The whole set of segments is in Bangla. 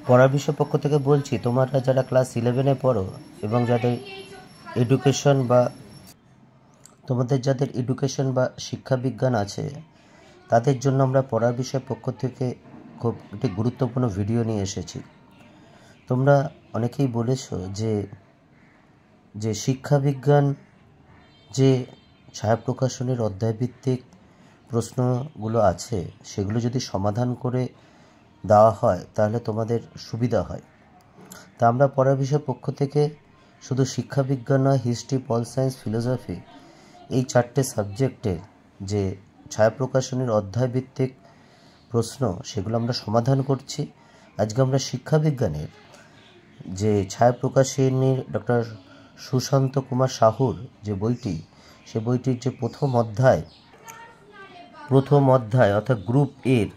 পড়ার বিষয় পক্ষ থেকে বলছি, তোমরা যারা ক্লাস 11-এ পড়ো এবং যাদের এডুকেশন বা শিক্ষা বিজ্ঞান আছে, তাদের জন্য আমরা পড়ার বিষয় পক্ষ থেকে খুব একটি গুরুত্বপূর্ণ ভিডিও নিয়ে এসেছি। তোমরা অনেকেই বলেছো যে শিক্ষা বিজ্ঞান যে ছায়াপ্রকাশনের অধ্যায়ভিত্তিক প্রশ্নগুলো আছে সেগুলো যদি সমাধান করে দেওয়া হয় তাহলে তোমাদের সুবিধা হয়। তা আমরা পড়ার বিষয় পক্ষ থেকে শুধু শিক্ষাবিজ্ঞান নয়, হিস্ট্রি, পল সায়েন্স, ফিলোসফি, এই 4টে সাবজেক্টের যে ছায়াপ্রকাশনের অধ্যায়ভিত্তিক প্রশ্ন সেগুলো আমরা সমাধান করছি। আজকে আমরা শিক্ষাবিজ্ঞানের যে ছায়াপ্রকাশনীর ডক্টর সুশান্ত কুমার সাহুর যে বইটি, সে বইটির যে প্রথম অধ্যায় অর্থাৎ গ্রুপ এর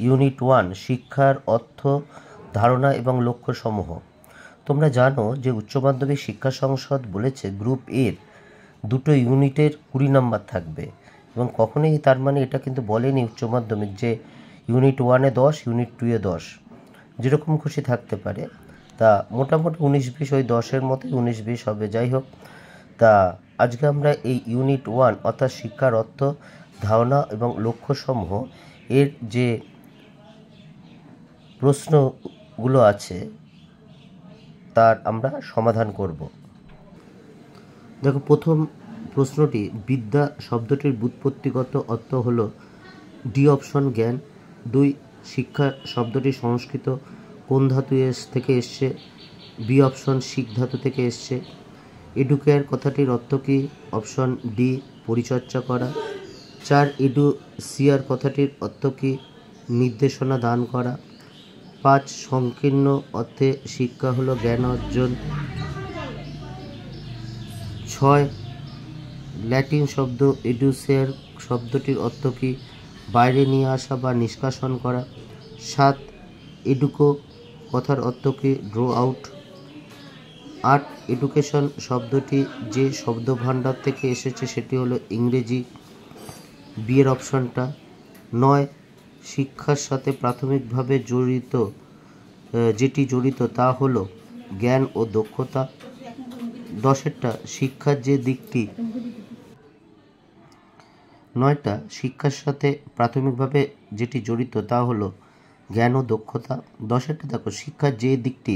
ইউনিট 1 শিক্ষার অর্থ, ধারণা এবং লক্ষ্য সমূহ। তোমরা জানো যে উচ্চ মাধ্যমিক শিক্ষা সংসদ বলেছে গ্রুপ এর 2টো ইউনিটের 20 নম্বর থাকবে, এবং কখনোই তার মানে এটা কিন্তু বলেনি উচ্চ মাধ্যমিক যে ইউনিট 1-এ 10, ইউনিট 2-এ 10, যেরকম খুশি থাকতে পারে। তা মোটামুটি 19-20 ওই 10-এর মতোই 19-20 হবে। যাই হোক, তা আজকে আমরা এই ইউনিট 1 অর্থাৎ শিক্ষার অর্থ, ধারণা এবং লক্ষ্য সমূহ এর যে প্রশ্নগুলো আছে তার আমরা সমাধান করব। দেখো, প্রথম প্রশ্নটি, বিদ্যা শব্দটির ব্যুৎপত্তিগত অর্থ হলো ডি অপশন জ্ঞান। 2, শিক্ষা শব্দটি সংস্কৃত কোন ধাতু থেকে এসছে? বি অপশন শিখ ধাতু থেকে এসছে। এডুকেয়ার কথাটির অর্থ কী? অপশন ডি পরিচর্যা করা। 4, এডুসিয়ার কথাটির অর্থ কী? নির্দেশনা দান করা। 5, সংকীর্ণ অর্থে শিক্ষা হলো জ্ঞান অর্জন। 6, ল্যাটিন শব্দ এডুসিয়ার শব্দটির অর্থ কী? বাইরে নিয়ে আসা বা নিষ্কাশন করা। 7, এডুকো কথার অর্থ কী? Draw out. 8, এডুকেশন শব্দটি যে শব্দভাণ্ডার থেকে এসেছে সেটি হলো ইংরেজি, বিয়ের অপশনটা। 9, শিক্ষার সাথে প্রাথমিকভাবে যেটি জড়িত তা হলো জ্ঞান ও দক্ষতা। 10-এরটা, শিক্ষার যে দিকটি 9টা, শিক্ষার সাথে প্রাথমিকভাবে যেটি জড়িত তা হলো জ্ঞান ও দক্ষতা। 10-এরটা দেখো, শিক্ষার যে দিকটি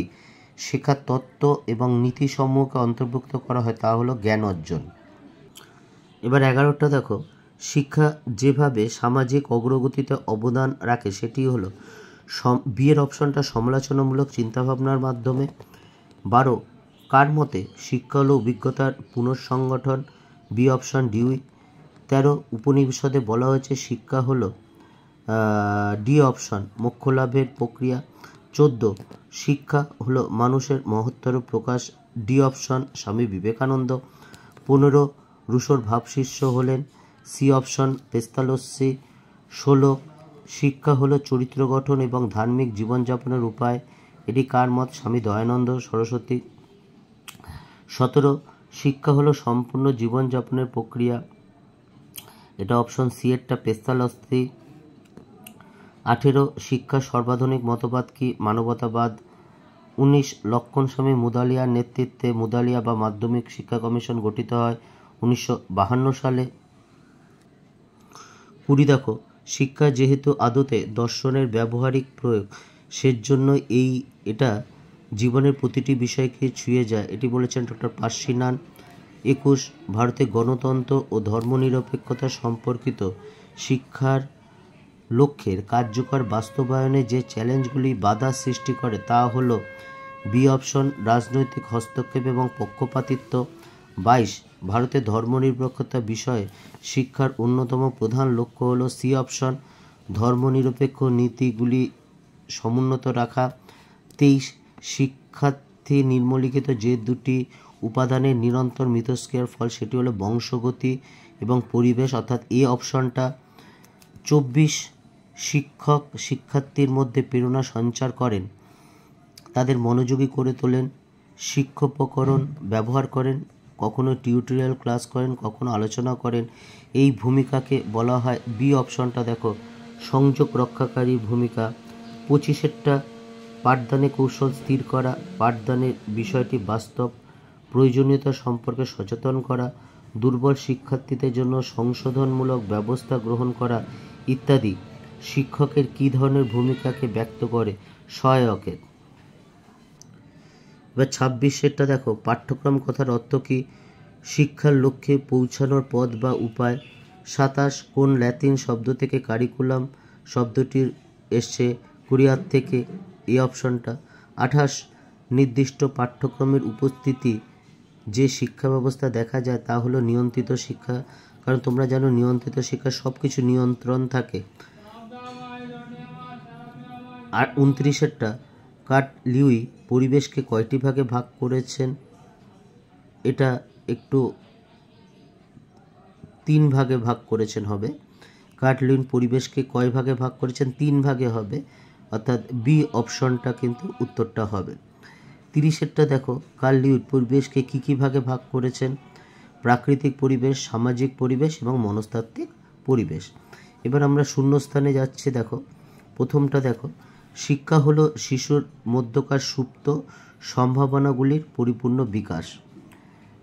শেখার তত্ত্ব এবং নীতিসমূহকে অন্তর্ভুক্ত করা হয় তা হলো জ্ঞান অর্জন। এবার 11টা দেখো, শিক্ষা যেভাবে সামাজিক অগ্রগতিতে অবদান রাখে সেটি হলো বিয়ের অপশনটা সমালোচনামূলক চিন্তাভাবনার মাধ্যমে। 12, কার মতে শিক্ষা হলো অভিজ্ঞতার পুনঃসংগঠন? B option dewy. 13, উপনিষদে বলা হয়েছে শিক্ষা হলো ডি অপশন মোক্ষ লাভের প্রক্রিয়া। 14, শিক্ষা হলো মানুষের মহত্তর প্রকাশ। D option Swami Vivekananda. 15, রুশোর ভাবশিষ্য হলেন সি অপশন পেস্তালোসি। 16, শিক্ষা হলো চরিত্র গঠন এবং ধার্মিক জীবনযাপনের উপায়। এটি কার মত? স্বামী দয়ানন্দ সরস্বতী। 17, শিক্ষা হলো সম্পূর্ণ জীবনযাপনের প্রক্রিয়া। এটা অপশন সি এরটা পেস্তালোসি। 18, শিক্ষার সর্বাধুনিক মতবাদ কি? মানবতাবাদ। 19, লক্ষণ স্বামী মুদালিয়ার নেতৃত্বে মুদালিয়া বা মাধ্যমিক শিক্ষা কমিশন গঠিত হয় 1952 সালে। 20, দেখো, শিক্ষা যেহেতু আদতে দর্শনের ব্যবহারিক প্রয়োগ, সেজন্য এটা জীবনের প্রতিটি বিষয়কে ছুঁয়ে যায়, এটি বলেছেন ডক্টর পার্সিনান। 21, ভারতে গণতন্ত্র ও ধর্মনিরপেক্ষতা সম্পর্কিত শিক্ষার লক্ষ্যের কার্যকর বাস্তবায়নে যে চ্যালেঞ্জগুলি বাধা সৃষ্টি করে তা হলো বি অপশন রাজনৈতিক হস্তক্ষেপ এবং পক্ষপাতিত্ব। 22, ভারতের ধর্মনিরপেক্ষতা বিষয়ে শিক্ষার অন্যতম প্রধান লক্ষ্য হলো সি অপশন ধর্মনিরপেক্ষ নীতিগুলি সমুন্নত রাখা। 23, শিক্ষার্থী নিম্নলিখিত যে দুটি উপাদানের নিরন্তর মিথস্ক্রিয়ার ফল সেটি হলো বংশগতি এবং পরিবেশ, অর্থাৎ এ অপশনটা। 24, শিক্ষক শিক্ষার্থীর মধ্যে প্রেরণা সঞ্চার করেন, তাদের মনোযোগী করে তোলেন, শিক্ষোপকরণ ব্যবহার করেন, কখনো টিউটোরিয়াল ক্লাস করেন, কখনো আলোচনা করেন। এই ভূমিকাকে বলা হয়, বি অপশনটা দেখো, সংযোগ রক্ষাকারী ভূমিকা। 25-এরটা, পাঠদানে কৌশল স্থির করা, পাঠদানের বিষয়টি বাস্তব, প্রয়োজনীয়তা সম্পর্কে সচেতন করা, দুর্বল শিক্ষার্থীদের জন্য সংশোধনমূলক ব্যবস্থা গ্রহণ করা ইত্যাদি শিক্ষকের কী ধরনের ভূমিকাকে ব্যক্ত করে সহায়কের। এবার 26টা দেখো, পাঠ্যক্রম কথার অর্থ কী, শিক্ষার লক্ষ্যে পৌঁছানোর পথ বা উপায়। 27 কোন ল্যাতিন শব্দ থেকে কারিকুলাম শব্দটির এসছে, কোরিয়ার থেকে, এই অপশনটা। 28 নির্দিষ্ট পাঠ্যক্রমের উপস্থিতি যে শিক্ষা ব্যবস্থা দেখা যায় তা হলো নিয়ন্ত্রিত শিক্ষা, কারণ তোমরা জানো নিয়ন্ত্রিত শিক্ষা সব কিছু নিয়ন্ত্রণ থাকে। আর 29টা কার্ট লিউই পরিবেশকে কয়টি ভাগে ভাগ করেছেন, এটা একটু 3 ভাগে ভাগ করেছেন হবে। কার্ট লিউই পরিবেশকে কয় ভাগে ভাগ করেছেন, 3 ভাগে হবে, অর্থাৎ বি অপশনটা কিন্তু উত্তরটা হবে। 30টা দেখো, কার্ল লিউই পরিবেশকে কী কী ভাগে ভাগ করেছেন, প্রাকৃতিক পরিবেশ, সামাজিক পরিবেশ এবং মনস্তাত্ত্বিক পরিবেশ। এবার আমরা শূন্যস্থানে যাচ্ছি। দেখো প্রথমটা দেখো, শিক্ষা হলো শিশুর মধ্যকার সুপ্ত সম্ভাবনাগুলির পরিপূর্ণ বিকাশ।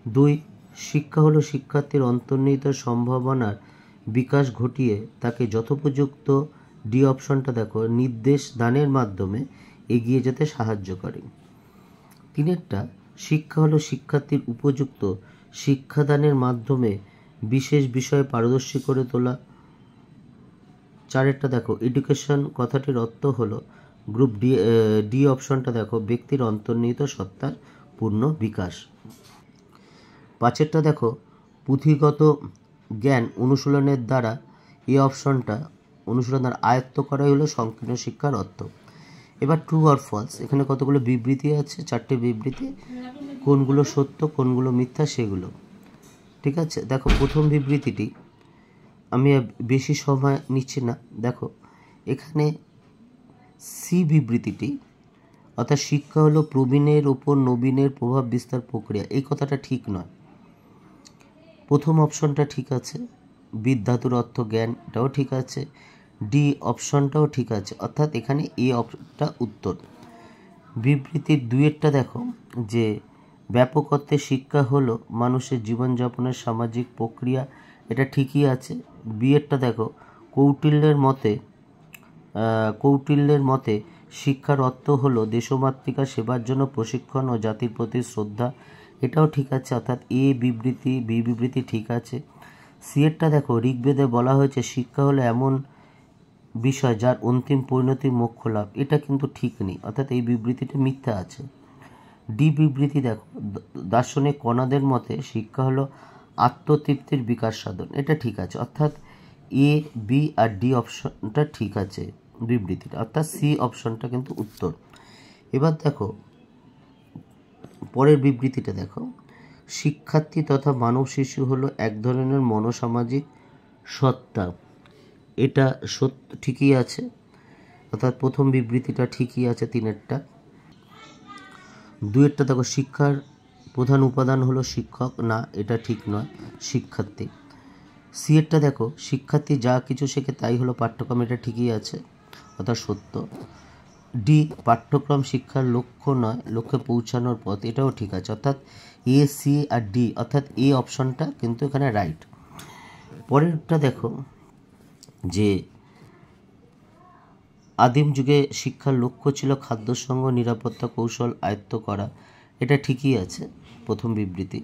2 শিক্ষা হলো শিক্ষার্থীর অন্তর্নিহিত সম্ভাবনার বিকাশ ঘটিয়ে তাকে যথোপযুক্ত, ডি অপশনটা দেখো, নির্দেশ দানের মাধ্যমে এগিয়ে যেতে সাহায্য করে। 3টা শিক্ষা হলো শিক্ষার্থীর উপযুক্ত শিক্ষাদানের মাধ্যমে বিশেষ বিষয়ে পারদর্শী করে তোলা। 4টা দেখো, এডুকেশন কথাটির অর্থ হলো গ্রুপ ডি অপশনটা দেখো, ব্যক্তির অন্তর্নিহিত সত্তার পূর্ণ বিকাশ। 5টা দেখো, পুঁথিগত জ্ঞান অনুশীলনের দ্বারা, এই অপশনটা অনুশীলন দ্বারা আয়ত্ত করাই হলো সংকীর্ণ শিক্ষার অর্থ। এবার ট্রু অর ফলস, এখানে কতগুলো বিবৃতি আছে, 4টে বিবৃতি, কোনগুলো সত্য কোনগুলো মিথ্যা সেগুলো। ঠিক আছে, দেখো প্রথম বিবৃতিটি, আমি বেশি সময় নিচ্ছি না। দেখো এখানে সি বিবৃতিটি, অর্থাৎ শিক্ষা হলো প্রবীণের ওপর নবীনের প্রভাব বিস্তার প্রক্রিয়া, এই কথাটা ঠিক নয়। প্রথম অপশনটা ঠিক আছে, বিদ্যাতুর অর্থ জ্ঞান, এটাও ঠিক আছে। ডি অপশনটাও ঠিক আছে, অর্থাৎ এখানে এ অপশনটা উত্তর। বিবৃতির 2টা দেখো, যে ব্যাপক অর্থে শিক্ষা হলো মানুষের জীবনযাপনের সামাজিক প্রক্রিয়া, এটা ঠিকই আছে। বিয়েরটা দেখো, কৌটিল্যের মতে শিক্ষার অর্থ হলো দেশমাতৃকা সেবার জন্য প্রশিক্ষণ ও জাতির প্রতি শ্রদ্ধা, এটাও ঠিক আছে, অর্থাৎ এ বিবৃতি বি বিবৃতি ঠিক আছে। সিয়েরটা দেখো, ঋগ্বেদে বলা হয়েছে শিক্ষা হলো এমন বিষয় যার অন্তিম পরিণতি মোক্ষ লাভ, এটা কিন্তু ঠিক নেই, অর্থাৎ এই বিবৃতিটা মিথ্যা আছে। ডি বিবৃতি দেখো, দার্শনিক কণাদের মতে শিক্ষা হলো আত্মতৃপ্তির বিকাশ সাধন, এটা ঠিক আছে, অর্থাৎ এ বি আর ডি অপশনটা ঠিক আছে বিবৃতিটা, অর্থাৎ সি অপশনটা কিন্তু উত্তর। এবার দেখো পরের বিবৃতিটা দেখো, শিক্ষার্থী তথা মানব শিশু হলো এক ধরনের মনোসামাজিক সত্তা, এটা সত্য ঠিকই আছে, অর্থাৎ প্রথম বিবৃতিটা ঠিকই আছে 3টা। 2টা দেখো, শিক্ষার প্রধান উপাদান হলো শিক্ষক, না এটা ঠিক নয়, শিক্ষার্থী। সিয়েরটা দেখো, শিক্ষার্থী যা কিছু শেখে তাই হলো পাঠ্যক্রম, এটা ঠিকই আছে, অর্থাৎ সত্য। ডি পাঠ্যক্রম শিক্ষার লক্ষ্য নয়, লক্ষ্যে পৌঁছানোর পথ, এটাও ঠিক আছে, অর্থাৎ এ সি আর ডি, অর্থাৎ এ অপশনটা কিন্তু এখানে রাইট। পরেরটা দেখো, যে আদিম যুগে শিক্ষার লক্ষ্য ছিল খাদ্য সংঘ নিরাপত্তা কৌশল আয়ত্ত করা, এটা ঠিকই আছে প্রথম বিবৃতি।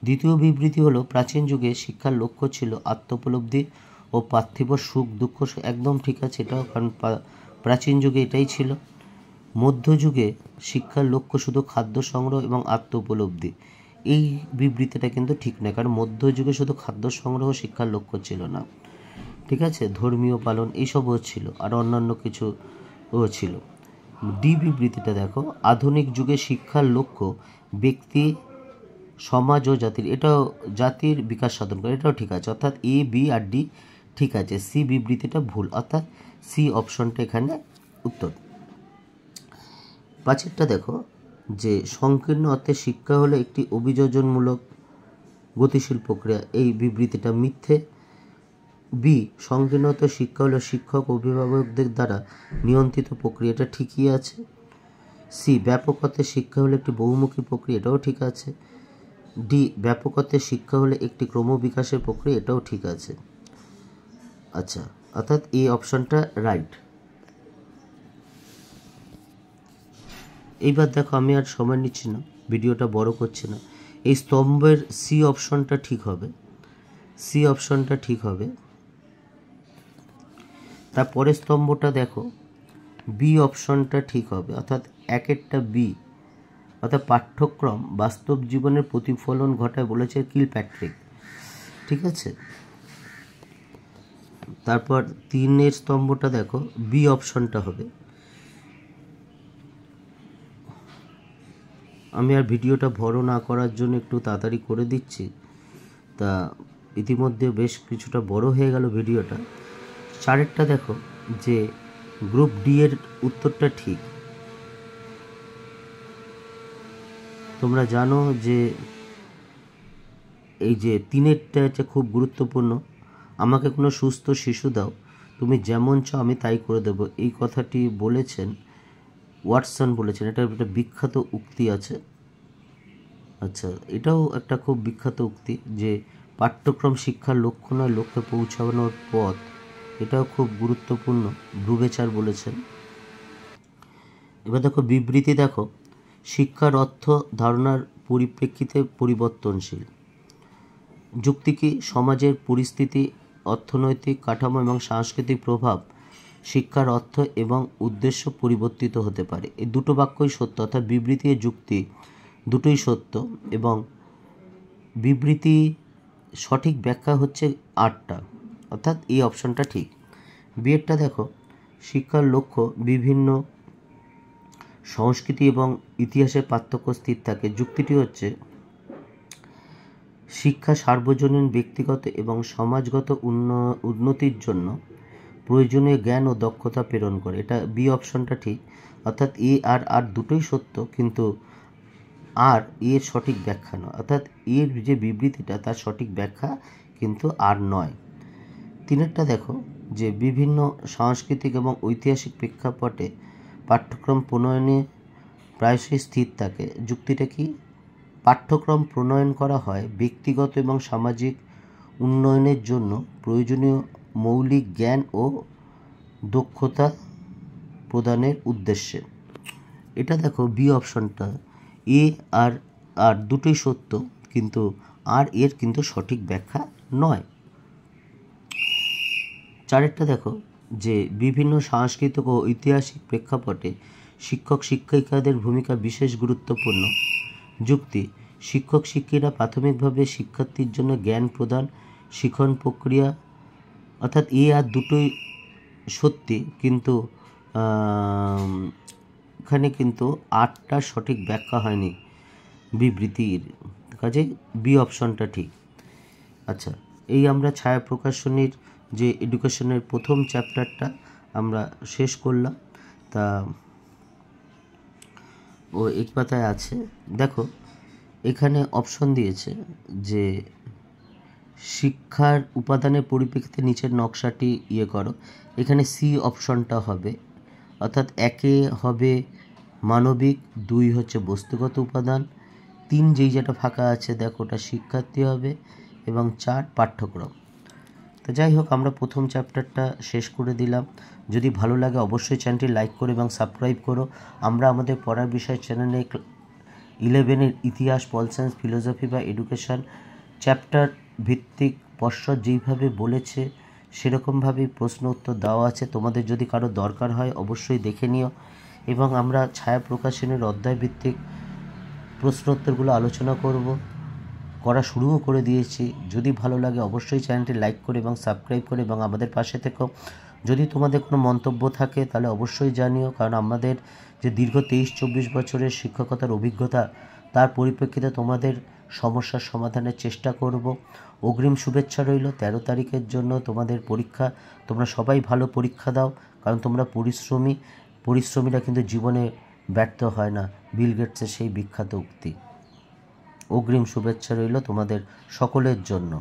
দ্বিতীয় বিবৃতি হলো প্রাচীন যুগে শিক্ষার লক্ষ্য ছিল আত্মোপলব্ধি ও পার্থিব সুখ দুঃখ, একদম ঠিক আছে এটাও, কারণ প্রাচীন যুগে এটাই ছিল। মধ্যযুগে শিক্ষার লক্ষ্য শুধু খাদ্য সংগ্রহ এবং আত্ম উপলব্ধি, এই বিবৃতিটা কিন্তু ঠিক নয়, কারণ মধ্যযুগে শুধু খাদ্য সংগ্রহ শিক্ষার লক্ষ্য ছিল না, ঠিক আছে, ধর্মীয় পালন এইসবও ছিল, আর অন্যান্য কিছুও ছিল। ডি বিবৃতিটা দেখো, আধুনিক যুগে শিক্ষার লক্ষ্য ব্যক্তি সমাজ ও জাতির, এটাও জাতির বিকাশ সাধন করে, এটাও ঠিক আছে, অর্থাৎ এ বি আর ডি ঠিক আছে। সি বিবৃতিটা ভুল, অর্থাৎ সি অপশনটা এখানে উত্তর। 5টা দেখো, যে সংকীর্ণ অর্থে শিক্ষা হলো একটি অভিযোজনমূলক গতিশীল প্রক্রিয়া, এই বিবৃতিটা মিথ্যে। বি সংকীর্ণ অর্থে শিক্ষা হলো শিক্ষক অভিভাবকদের দ্বারা নিয়ন্ত্রিত প্রক্রিয়া, এটা ঠিকই আছে। সি, ব্যাপক অর্থে শিক্ষা হলো একটি বহুমুখী প্রক্রিয়া, এটাও ঠিক আছে। ডি, ব্যাপক অর্থে শিক্ষা হলে একটি ক্রমবিকাশের প্রক্রিয়া, এটাও ঠিক আছে। আচ্ছা, অর্থাৎ এই অপশনটা রাইট। এইবার দেখো, আমি আর সময় নিচ্ছি না, ভিডিওটা বড় করছি না। এই স্তম্ভের সি অপশনটা ঠিক হবে, সি অপশনটা ঠিক হবে। তারপরে স্তম্ভটা দেখো, বি অপশনটা ঠিক হবে, অর্থাৎ একেরটা বি, অর্থাৎ পাঠ্যক্রম বাস্তব জীবনের প্রতিফলন ঘটায় বলেছে কিলপ্যাট্রিক, ঠিক আছে। তারপর 3 স্তম্ভটা দেখো, বি অপশনটা হবে। আমি আর ভিডিওটা বড় না করার জন্য একটু তাড়াতাড়ি করে দিচ্ছি, তা ইতিমধ্যে বেশ কিছুটা বড় হয়ে গেল ভিডিওটা। 4টা দেখো যে গ্রুপ ডি এর উত্তরটা ঠিক। তোমরা জানো যে এই যে 3টা হচ্ছে খুব গুরুত্বপূর্ণ। আমাকে কোনো সুস্থ শিশু দাও, তুমি যেমন চাও আমি তাই করে দেবো, এই কথাটি বলেছেন ওয়াটসন, বলেছেন। এটা একটা বিখ্যাত উক্তি আছে। আচ্ছা, এটাও একটা খুব বিখ্যাত উক্তি যে পাঠ্যক্রম শিক্ষার লক্ষ্য নয়, লক্ষ্যে পৌঁছানোর পথ, এটাও খুব গুরুত্বপূর্ণ, ব্রুভেচার বলেছেন। এবার দেখো বিবৃতি, দেখো শিক্ষার অর্থ ধারণার পরিপ্রেক্ষিতে পরিবর্তনশীল। যুক্তি কি, সমাজের পরিস্থিতি, অর্থনৈতিক কাঠামো এবং সাংস্কৃতিক প্রভাব শিক্ষার অর্থ এবং উদ্দেশ্য পরিবর্তিত হতে পারে। এই দুটো বাক্যই সত্য, অর্থাৎ বিবৃতি ও যুক্তি দুটোই সত্য, এবং বিবৃতি সঠিক ব্যাখ্যা হচ্ছে 8টা, অর্থাৎ এই অপশনটা ঠিক। বিয়েরটা দেখো, শিক্ষার লক্ষ্য বিভিন্ন সংস্কৃতি এবং ইতিহাসের পার্থক্য স্থির থাকে। যুক্তিটি হচ্ছে শিক্ষা সার্বজনীন ব্যক্তিগত এবং সমাজগত উন্নতির জন্য প্রয়োজনীয় জ্ঞান ও দক্ষতা প্রেরণ করে, এটা বি অপশনটা ঠিক। অর্থাৎ এ আর আর দুটোই সত্য, কিন্তু আর এর সঠিক ব্যাখ্যা নয়, অর্থাৎ এর যে বিবৃতিটা তার সঠিক ব্যাখ্যা কিন্তু আর নয়। 3টা দেখো যে বিভিন্ন সাংস্কৃতিক এবং ঐতিহাসিক প্রেক্ষাপটে পাঠ্যক্রম প্রণয়নে প্রায়শই স্থির থাকে। যুক্তিটা কি, পাঠ্যক্রম প্রণয়ন করা হয় ব্যক্তিগত এবং সামাজিক উন্নয়নের জন্য প্রয়োজনীয় মৌলিক জ্ঞান ও দক্ষতা প্রদানের উদ্দেশ্যে। এটা দেখো বি অপশনটা, এ আর আর দুটোই সত্য, কিন্তু আর এর কিন্তু সঠিক ব্যাখ্যা নয়। 4টা দেখো যে বিভিন্ন সাংস্কৃতিক ও ঐতিহাসিক প্রেক্ষাপটে শিক্ষক শিক্ষিকাদের ভূমিকা বিশেষ গুরুত্বপূর্ণ। যুক্তি, শিক্ষক শিক্ষিকারা প্রাথমিকভাবে শিক্ষার্থীর জন্য জ্ঞান প্রদান শিখন প্রক্রিয়া, অর্থাৎ এ আর দুটোই সত্যি, কিন্তু এখানে কিন্তু 8টার সঠিক ব্যাখ্যা হয়নি বিবৃতির কাজে, বি অপশনটা ঠিক। আচ্ছা, এই আমরা ছায়া প্রকাশনীর যে এডুকেশনের প্রথম চ্যাপ্টারটা আমরা শেষ করলাম। তা ও এক পাতায় আছে, দেখো এখানে অপশন দিয়েছে যে শিক্ষার উপাদানের পরিপ্রেক্ষিতে নিচের নকশাটি করো। এখানে সি অপশনটা হবে, অর্থাৎ 1 হবে মানবিক, 2 হচ্ছে বস্তুগত উপাদান, 3 যেই যেটা ফাঁকা আছে দেখো ওটা শিক্ষার্থী হবে, এবং 4 পাঠ্যক্রম। তো যাই হোক, আমরা প্রথম চ্যাপ্টারটা শেষ করে দিলাম। যদি ভালো লাগে অবশ্যই চ্যানেলটি লাইক করো এবং সাবস্ক্রাইব করো। আমরা আমাদের পড়ার বিষয় চ্যানেলে 11 ইতিহাস, পল সায়েন্স, ফিলোসফি বা এডুকেশন চ্যাপ্টার ভিত্তিক পর্ষদ যেইভাবে বলেছে সেরকমভাবেই প্রশ্ন উত্তর দেওয়া আছে। তোমাদের যদি কারো দরকার হয় অবশ্যই দেখে নিও, এবং আমরা ছায়া প্রকাশনের অধ্যায় ভিত্তিক প্রশ্ন উত্তরগুলো আলোচনা করা শুরুও করে দিয়েছি। যদি ভালো লাগে অবশ্যই চ্যানেলটি লাইক করে এবং সাবস্ক্রাইব করে এবং আমাদের পাশে থেকো। যদি তোমাদের কোনো মন্তব্য থাকে তাহলে অবশ্যই জানিও, কারণ আমাদের যে দীর্ঘ 23-24 বছরের শিক্ষকতার অভিজ্ঞতা তার পরিপ্রেক্ষিতে তোমাদের সমস্যার সমাধানের চেষ্টা করব। অগ্রিম শুভেচ্ছা রইল 13 তারিখের জন্য তোমাদের পরীক্ষা। তোমরা সবাই ভালো পরীক্ষা দাও, কারণ তোমরা পরিশ্রমীরা কিন্তু জীবনে ব্যর্থ হয় না, বিল গেটসের সেই বিখ্যাত উক্তি। অগ্রিম শুভেচ্ছা রইল তোমাদের সকলের জন্য।